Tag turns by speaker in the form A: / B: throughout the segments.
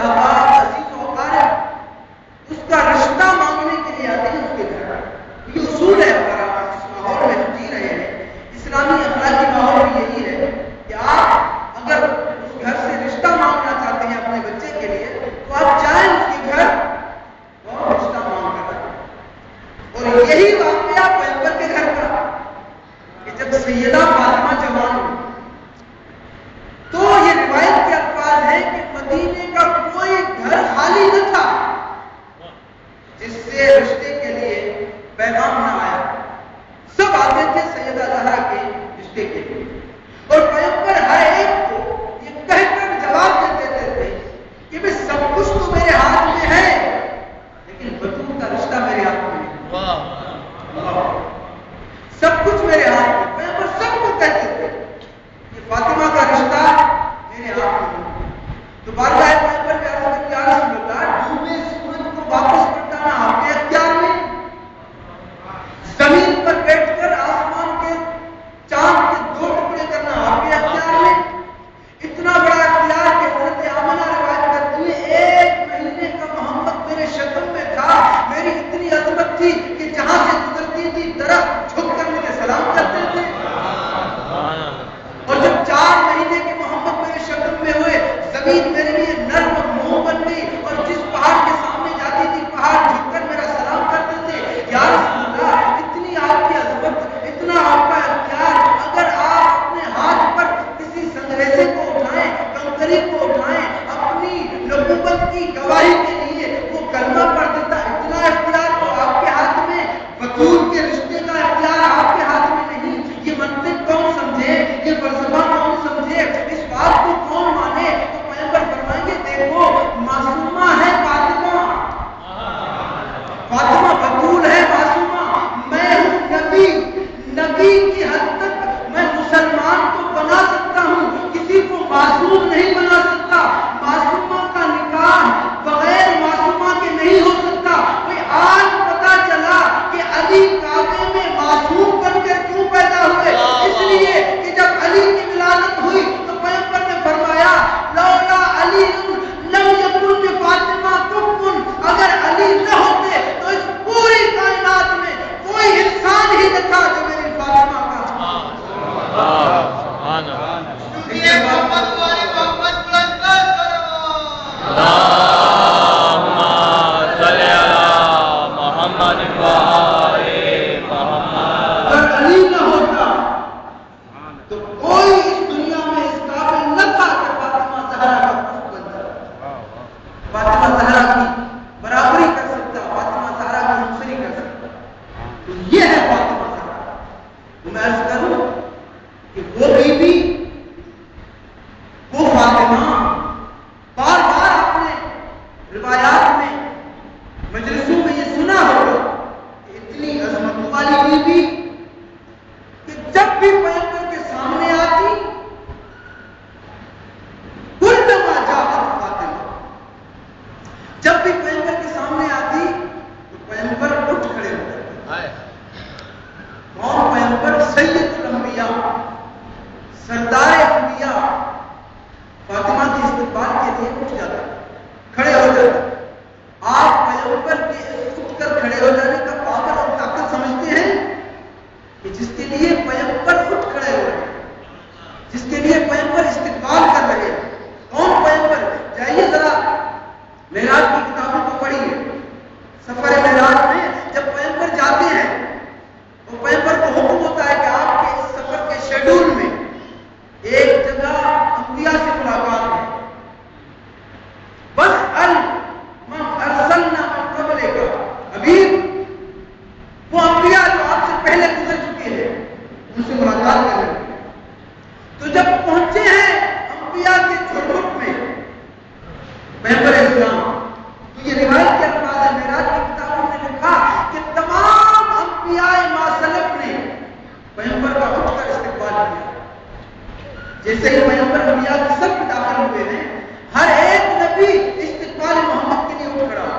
A: احباب عزیز و اقارب اس کا رشتہ مانگنے کے لیے آتے ہیں اس کے گھر. یہ اصول ہے ہمارا جس ماحول میں ہم جی رہے ہیں. اسلامی اخلاقی ماحول بھی یہی ہے کہ آپ اگر اس گھر سے رشتہ مانگنا چاہتے ہیں اپنے بچے کے لیے تو آپ جائیں اس کے گھر اور رشتہ مانگ کر آئیں. اور یہی واقعہ پیغمبر کے گھر کا کہ جب سیدہ فاطمہ جوان ہوئی تو یہ روایت کے الفاظ ہیں کہ مدینے کا کوئی گھر خالی نہ تھا جس سے رشتے کے لیے پیغام نہ آیا. سب آتے تھے سیدہ زہرا کے رشتے کے لیے اور پیغمبر ہر ایک کو یہ کہہ کر جواب دیتے تھے کہ بھئی سب کچھ تو میرے ہاتھ میں ہے لیکن بطول کا رشتہ میرے ہاتھ میں نہیں. سب کچھ میرے ہاتھ میں. پیغمبر سب کو کہتے تھے کہ فاطمہ کا رشتہ میرے ہاتھ میں نہیں. تو بار بار پیغمبر کے عرض میں کیا رسول اللہ ڈوبے سورج کو واپس لوٹانا آپ کے اختیار میں, زمین پر بیٹھ کر آسمان کے چاند کے 2 ٹکڑے کرنا آپ کے اختیار میں. اتنا بڑا اختیار کہ حضرت آمنہ روایت کرتی ہے 1 مہینے کا محمد میرے شکم میں تھا. میری اتنی عظمت تھی کہ جہاں سے گزرتی تھی درخت جھک کر مجھے سلام کرتے تھے. اور جب 4 مہینے کے محمد میرے شکم میں ہوئے زمین میرے لیے نرم موم بن گئی اور جس پہاڑ کے سامنے جاتی تھی پہاڑ جھک کر میرا سلام کرتے تھے. یا رسول اللہ اتنی آپ کی عظمت, اتنا آپ کا اختیار, اگر آپ اپنے ہاتھ پر کسی سنگریزے کو اٹھائیں, کنکری کو اٹھائیں, اپنی نبوت کی گواہی کے لیے وہ کلمہ پڑھ دیتا. اتنا اختیار تو آپ کے ہاتھ میں, بطول کے رشتے کا اختیار آپ کے ہاتھ میں نہیں. یہ منطق کون سمجھے, یہ فلسفہ کون سمجھے, اس بات کو کون مانے؟ تو پیغمبر فرمائیں گے دیکھو معصومہ ہے فاطمہ, فاطمہ بطول ہے معصومہ. میں ہوں نبی, نبی کی حد تک میں مسلمان کو بنا سکتا ہوں, کسی کو معصوم نہیں بنا سکتا. معصومہ کا نکاح بغیر معصومہ کے نہیں ہو سکتا. آج پتا چلا کہ علی کعبے میں معصوم بن کر کیوں پیدا ہوئے, اس لیے کہ جب علی کی ولادت ہوئی تو پیغمبر نے فرمایا لولا علی لم یکن لفاطمہ کفن, اگر علی نہ ہوتے تو اس پوری کائنات میں کوئی انسان ہی نہ تھا جو میری فاطمہ کا. محمد والے محمد بلند کرو. فاطمہ زہرا کی برابری کر سکتا, فاطمہ زہرا کی ہمسری کر سکتا. تو یہ ہے فاطمہ زہرا. تو میں عرض کروں کہ وہ بی بی, وہ فاطمہ, بار بار آپ نے روایات میں مجلسوں میں یہ سنا ہوگا کہ اتنی عظمت والی بی بی کہ جب بھی پیغمبر کے سامنے آتی جب بھی پیغمبر کے سامنے آتی تو پیغمبر اٹھ کھڑے ہو جاتے. کون پیغمبر؟ سید الانبیاء, سردار انبیاء. فاطمہ کے استقبال کے لیے اٹھ جاتا, کھڑے ہو جاتا. آپ پیغمبر کے اٹھ کر کھڑے ہو جانے کا پاور اور طاقت سمجھتے ہیں کہ جس کے لیے پیغمبر اٹھ کھڑے ہو رہے ہیں, جس کے لیے پیغمبر استقبال کر رہے ہیں. کون پیغمبر؟ جائیے ذرا معراج کی کتابوں کو پڑھیے. سفر معراج میں جب پیغمبر جاتے ہیں تو پیغمبر کو حکم ہوتا ہے کہ آپ کے اس سفر کے شیڈول میں ایک جگہ انبیاء سے ملاقات ہے. بس من ارسلنا من قبلک, حبیب وہ انبیاء جو آپ سے پہلے گزر چکے ہیں ان سے ملاقات کر رہے ہیں. تو جب پہنچے ہیں انبیاء کے جھرمٹ میں پیغمبر اسلام, تو یہ روایت کے الفاظ ہے. معراج کی کتابوں نے لکھا کہ تمام انبیاء ما سلف نے پیغمبر کا اٹھ کر استقبال کیا. جیسے ہی پیغمبر انبیاء کی سب میں داخل ہوئے ہیں, ہر ایک نبی استقبال محمد کے لیے اٹھ کھڑا.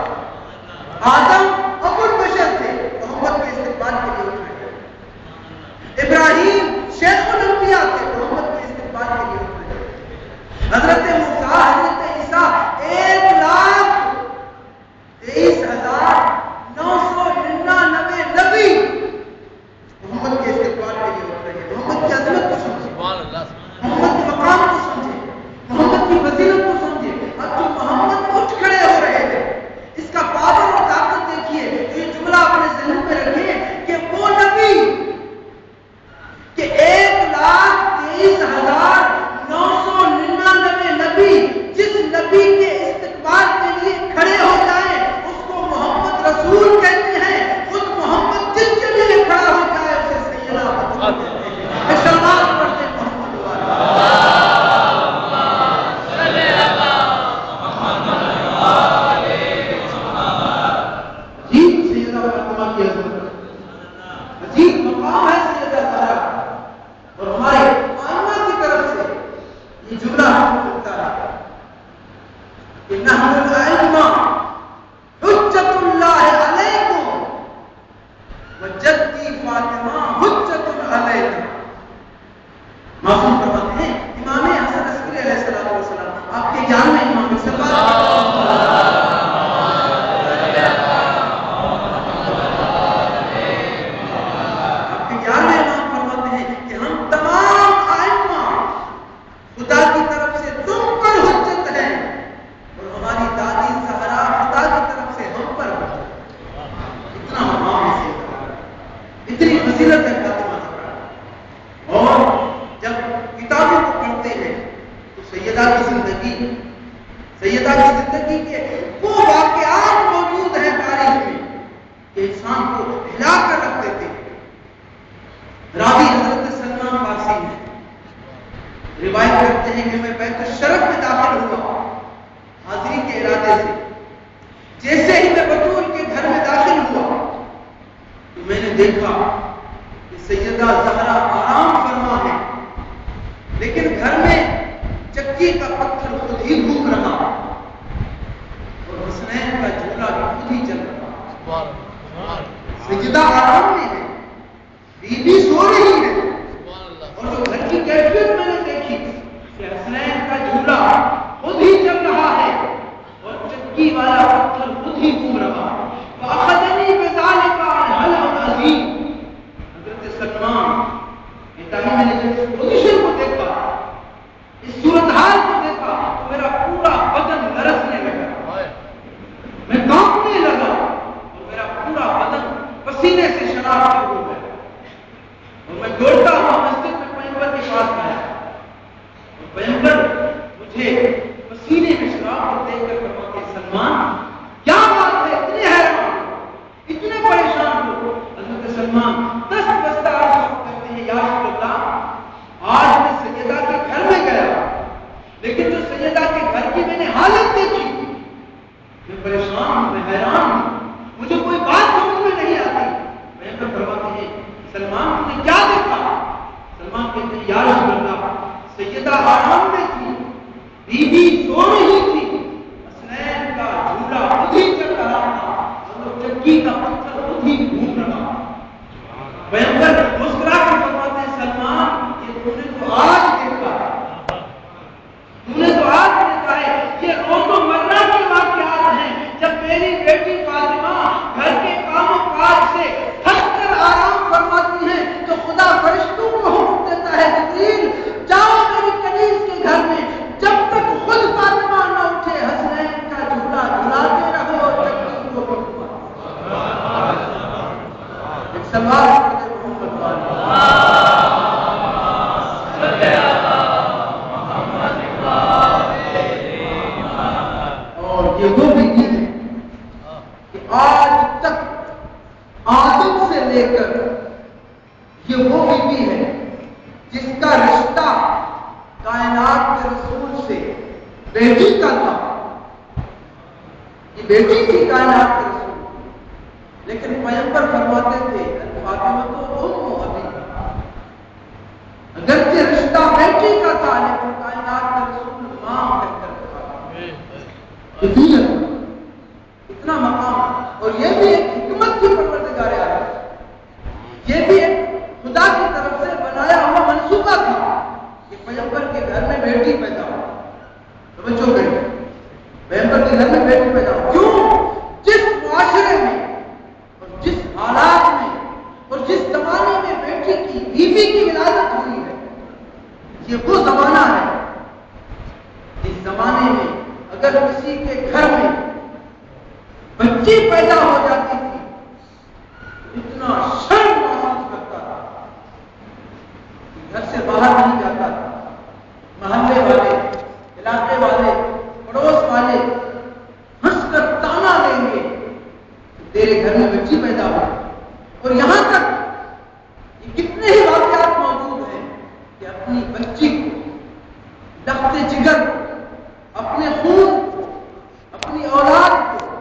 A: آدم ابو البشر تھے, محمد کے استقبال کے لیے اٹھ کھڑے. ابراہیم شیخ الانبیاء تھے, محمد کے استقبال کے لیے اٹھ کھڑے. حضرت موسیٰ, حضرت عیسیٰ, ایک زندگی کے وہ واقعات موجود ہیں تاریخ میں کہ انسان کو ہلا کر رکھ دیتے ہیں۔ راوی حضرت سلمان فارسی ہیں، روایت کرتے ہیں کہ میں بیت الشرف میں داخل ہوا حاضری کے ارادے سے۔ جیسے ہی میں بطول کے گھر میں داخل ہوا تو میں نے دیکھا کہ سیدہ زہرا آرام فرما ہے، لیکن گھر میں چکی کا پتھر خود ہی گھوم رہا اور حسنین کا جھولا بھی خود ہی چل رہا۔ سیدہ آرام میں ہے، بیوی سو رہی ہے، اور جو گھر کی کیفیت میں نے دیکھی کہ حسنین کا جھولا خود ہی چل رہا ہے اور چکی والا پتھر خود ہی گھوم رہا۔ فأخذني بذلك عن هلع عظيم۔ حضرت سلمان کہتا ہے میں نے اس پوزیشن کو دیکھا، اس صورتحال کو دیکھا تو میرا پورا بدن لرزنے لگا، میں کانپنے لگا اور میرا پورا بدن پسینے سے شراب ہو گیا، اور میں دوڑتا ہوا مسجد میں پیغمبر کے پاس آیا اور پیغمبر مجھے پسینے میں شراب کو دیکھ کر فرماتے ہیں سلمان کیا بات ہے، اتنے حیران اتنے پریشان ہو؟ حضرت سلمان دست بستہ کرتے ہیں یا رسول اللہ، آج میں سیدہ کے گھر میں گیا لیکن جو سیدہ کے گھر کی میں نے حالت دیکھی میں پریشان ہوں، میں حیران ہوں، مجھے کوئی بات سمجھ میں نہیں آتی۔ میں فرماتے ہیں سلمان تم نے کیا دیکھا؟ سلمان کہتے ہیں یا رسول اللہ سیدہ آرام میں تھی، بیوی سو رہی تھی، حسنین کا جھولا خود ہی چل رہا تھا اور چکی کا پتھر خود ہی گھوم رہا۔ پیغمبر مسکرا کے فرماتے ہیں سلمان یہ تم نے تو آج دیکھا ہے، تم نے تو آج دیکھا ہے، یہ روزمرہ کے واقعات ہیں۔ جب میری بیٹی فاطمہ گھر کے کام و کاج سے تھک کر آرام فرماتی ہیں تو خدا فرشتوں کو حکم دیتا ہے جبریل جاؤ میری کنیز کے گھر میں، جب تک خود فاطمہ نہ اٹھے حسنین کا جھولا جھلاتے رہو اور چکی کو پکڑو۔ ایک سوال کرتے محمد اور یہ وہ بھی ہے کہ آج تک آدم سے لے کر یہ وہ بھی ہے جس کا رشتہ کائنات کے رسول سے بیٹی کا تھا، یہ بیٹی تھی کائنات کے رسول، لیکن پیغمبر فرماتے تھے فاطمہ تو ابھی اگرچہ رشتہ بیٹی کا تھا لیکن کائنات کا رسول ماں کہہ کر اتنا مقام، اور یہ بھی ایک حکمت کی پروردگار عالم، یہ بھی ایک خدا کی طرف سے بنایا ہوا منصوبہ تھا کہ پیغمبر کے گھر میں بیٹی پیدا ہو۔ توجہ کریں، پیغمبر کے گھر میں بیٹی پیدا ہو، کیوں؟ جس معاشرے میں اور جس حالات میں اور جس زمانے میں بیٹی کی بیوی کی ولادت ہوئی ہے یہ وہ زمانہ ہے جس زمانے میں اگر کسی کے گھر میں بچی پیدا ہو جاتی تھی اتنا شرم محسوس کرتا تھا کہ گھر سے باہر نہیں جاتا تھا، محلے والے، علاقے والے، پڑوس والے ہنس کر تانا دیں گے تیرے گھر میں بچی پیدا ہو، اور یہاں تک